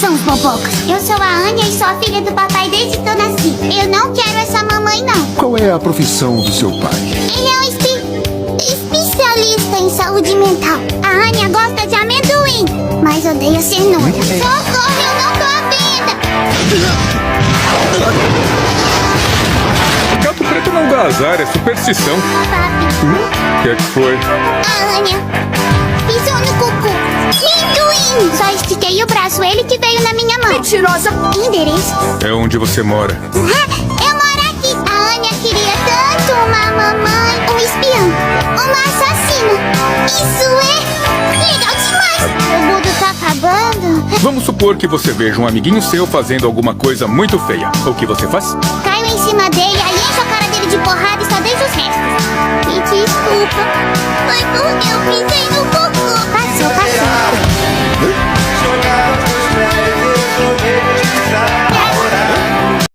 são os bobocas? Eu sou a Anya e sou a filha do papai desde que eu nasci. Eu não quero essa mamãe, não. Qual é a profissão do seu pai? Ele é um especialista em saúde mental. A Anya gosta de amendoim, mas odeia cenoura. Socorro, eu não tô à venda. Gato preto não dá azar, é superstição. Papi, O que é que foi? a Anya pisou no cocô. Amendoim! Só estiquei o braço, ele que veio na minha mão. Mentirosa! Endereço? É onde você mora. Eu moro aqui. A Anya queria tanto uma mamãe, um espião, uma assassina. Isso é legal demais. O mundo tá acabando. Vamos supor que você veja um amiguinho seu fazendo alguma coisa muito feia. O que você faz? Caio em cima dele, aí encho a cara dele de porrada e só deixo os restos. Me desculpa. Foi porque eu pisei no cocô.